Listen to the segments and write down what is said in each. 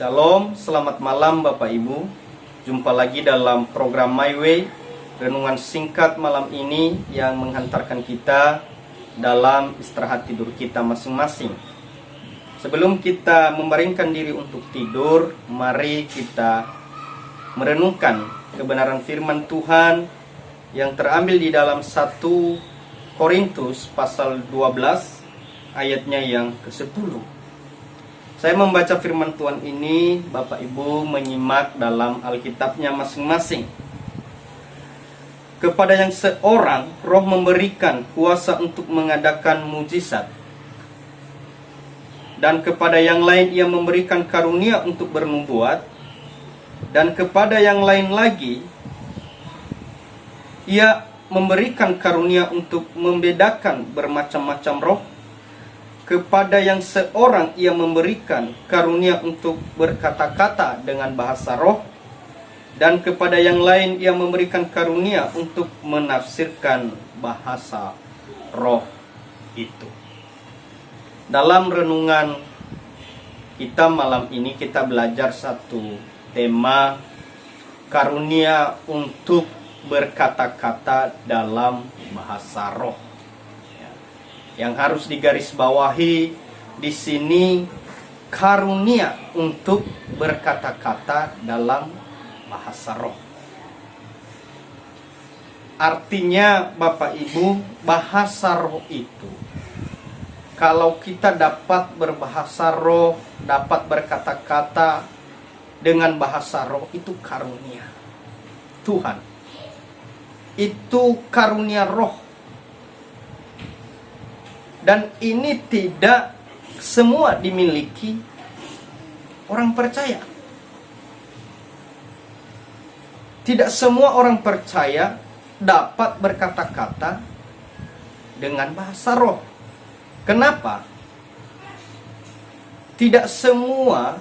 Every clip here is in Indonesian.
Shalom, selamat malam Bapak Ibu. Jumpa lagi dalam program My Way, renungan singkat malam ini yang menghantarkan kita dalam istirahat tidur kita masing-masing. Sebelum kita membaringkan diri untuk tidur, mari kita merenungkan kebenaran firman Tuhan yang terambil di dalam 1 Korintus pasal 12 ayatnya yang ke-10. Saya membaca firman Tuhan ini, Bapak Ibu menyimak dalam Alkitabnya masing-masing. Kepada yang seorang Roh memberikan kuasa untuk mengadakan mujizat, dan kepada yang lain Ia memberikan karunia untuk bernubuat, dan kepada yang lain lagi Ia memberikan karunia untuk membedakan bermacam-macam roh. Kepada yang seorang Ia memberikan karunia untuk berkata-kata dengan bahasa roh, dan kepada yang lain Ia memberikan karunia untuk menafsirkan bahasa roh itu. Dalam renungan kita malam ini kita belajar satu tema, karunia untuk berkata-kata dalam bahasa roh. Yang harus digarisbawahi di sini, karunia untuk berkata-kata dalam bahasa roh. Artinya Bapak Ibu, bahasa roh itu, kalau kita dapat berbahasa roh, dapat berkata-kata dengan bahasa roh, itu karunia Tuhan. Itu karunia roh. Dan ini tidak semua dimiliki orang percaya. Tidak semua orang percaya dapat berkata-kata dengan bahasa roh. Kenapa? Tidak semua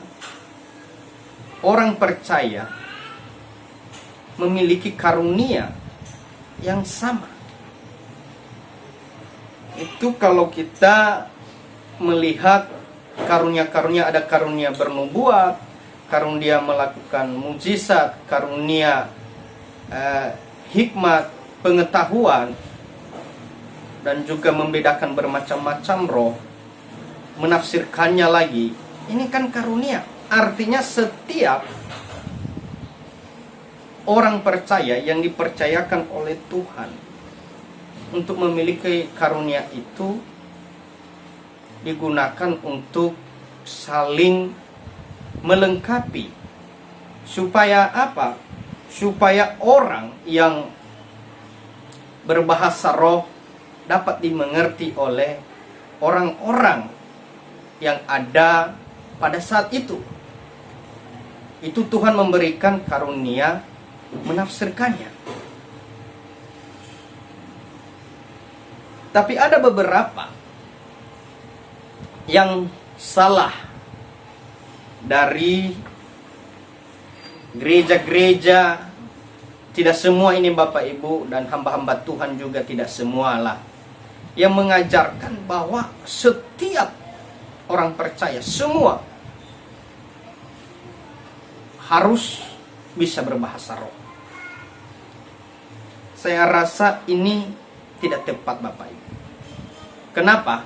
orang percaya memiliki karunia yang sama. Itu kalau kita melihat karunia-karunia, ada karunia bernubuat, karunia melakukan mujizat, karunia hikmat, pengetahuan, dan juga membedakan bermacam-macam roh, menafsirkannya lagi. Ini kan karunia. Artinya setiap orang percaya yang dipercayakan oleh Tuhan untuk memiliki karunia itu digunakan untuk saling melengkapi. Supaya apa? Supaya orang yang berbahasa roh dapat dimengerti oleh orang-orang yang ada pada saat itu. Itu Tuhan memberikan karunia menafsirkannya. Tapi ada beberapa yang salah dari gereja-gereja. Tidak semua ini Bapak Ibu dan hamba-hamba Tuhan juga tidak semualah yang mengajarkan bahwa setiap orang percaya semua harus bisa berbahasa roh. Saya rasa ini tidak tepat Bapak Ibu. Kenapa?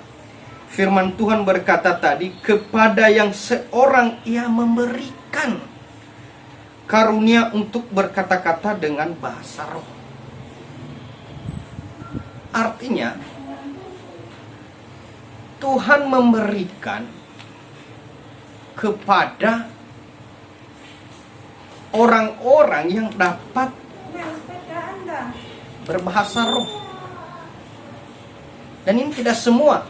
Firman Tuhan berkata tadi, kepada yang seorang Ia memberikan karunia untuk berkata-kata dengan bahasa roh. Artinya, Tuhan memberikan kepada orang-orang yang dapat berbahasa roh. Dan ini tidak semua.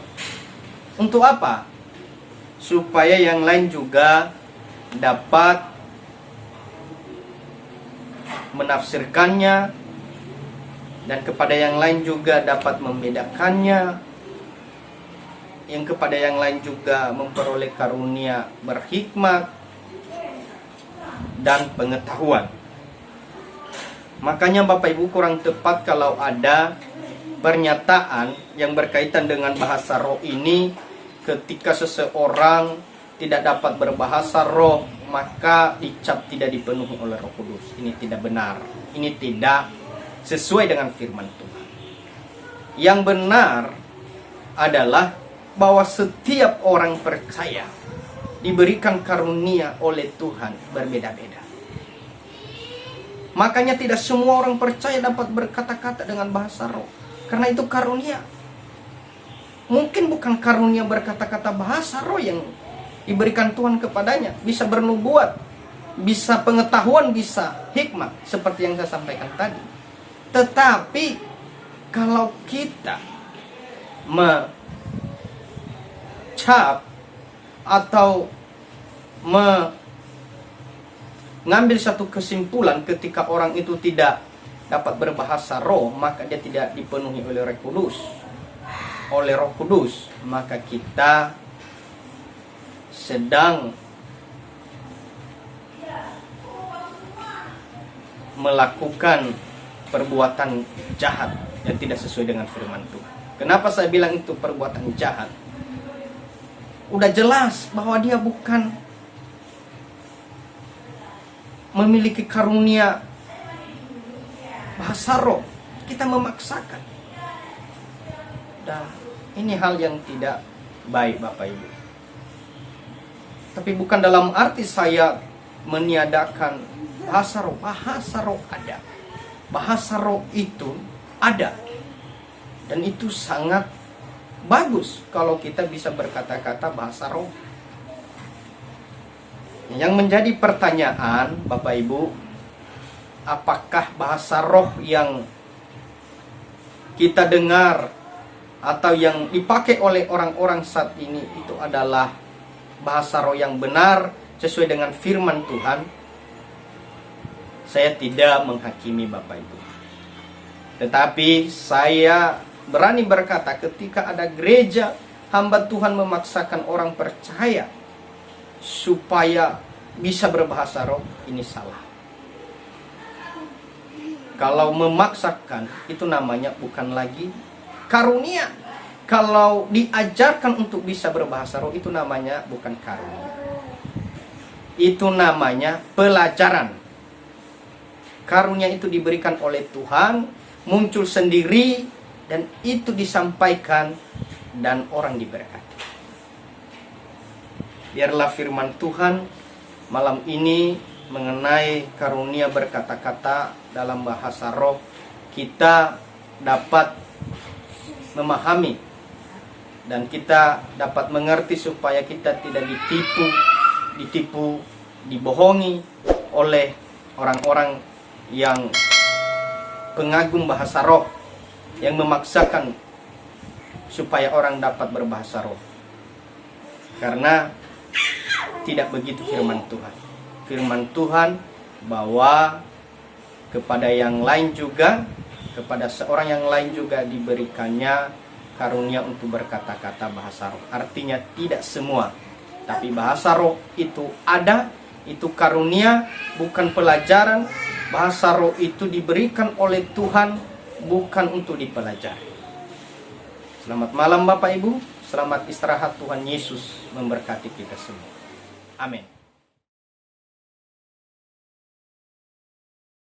Untuk apa? Supaya yang lain juga dapat menafsirkannya, dan kepada yang lain juga dapat membedakannya, yang kepada yang lain juga memperoleh karunia berhikmat dan pengetahuan. Makanya Bapak Ibu kurang tepat kalau ada pernyataan yang berkaitan dengan bahasa roh ini ketika seseorang tidak dapat berbahasa roh, maka dicap tidak dipenuhi oleh Roh Kudus. Ini tidak benar. Ini tidak sesuai dengan firman Tuhan. Yang benar adalah bahwa setiap orang percaya diberikan karunia oleh Tuhan berbeda-beda. Makanya tidak semua orang percaya dapat berkata-kata dengan bahasa roh, karena itu karunia. Mungkin bukan karunia berkata-kata bahasa roh yang diberikan Tuhan kepadanya. Bisa bernubuat, bisa pengetahuan, bisa hikmat, seperti yang saya sampaikan tadi. Tetapi kalau kita mencap atau mengambil satu kesimpulan ketika orang itu tidak dapat berbahasa roh, maka dia tidak dipenuhi oleh Roh Kudus, maka kita sedang melakukan perbuatan jahat yang tidak sesuai dengan firman Tuhan. Kenapa saya bilang itu perbuatan jahat? Udah jelas bahwa dia bukan memiliki karunia bahasa roh. Kita memaksakan. Dan ini hal yang tidak baik, Bapak Ibu. Tapi bukan dalam arti saya meniadakan bahasa roh. Bahasa roh ada. Bahasa roh itu ada. Dan itu sangat bagus kalau kita bisa berkata-kata bahasa roh. Yang menjadi pertanyaan, Bapak Ibu, apakah bahasa roh yang kita dengar atau yang dipakai oleh orang-orang saat ini itu adalah bahasa roh yang benar sesuai dengan firman Tuhan? Saya tidak menghakimi, Bapak Ibu. Tetapi saya berani berkata, ketika ada gereja hamba Tuhan memaksakan orang percaya supaya bisa berbahasa roh, ini salah. Kalau memaksakan, itu namanya bukan lagi karunia. Kalau diajarkan untuk bisa berbahasa roh, itu namanya bukan karunia. Itu namanya pelajaran. Karunia itu diberikan oleh Tuhan, muncul sendiri, dan itu disampaikan dan orang diberkati. Biarlah firman Tuhan malam ini mengenai karunia berkata-kata dalam bahasa roh kita dapat memahami dan kita dapat mengerti supaya kita tidak ditipu, dibohongi oleh orang-orang yang pengagum bahasa roh, yang memaksakan supaya orang dapat berbahasa roh. Karena tidak begitu firman Tuhan. Firman Tuhan bahwa kepada yang lain juga, kepada seorang yang lain juga diberikannya karunia untuk berkata-kata bahasa roh. Artinya tidak semua, tapi bahasa roh itu ada, itu karunia, bukan pelajaran. Bahasa roh itu diberikan oleh Tuhan, bukan untuk dipelajari. Selamat malam Bapak Ibu, selamat istirahat. Tuhan Yesus memberkati kita semua. Amin.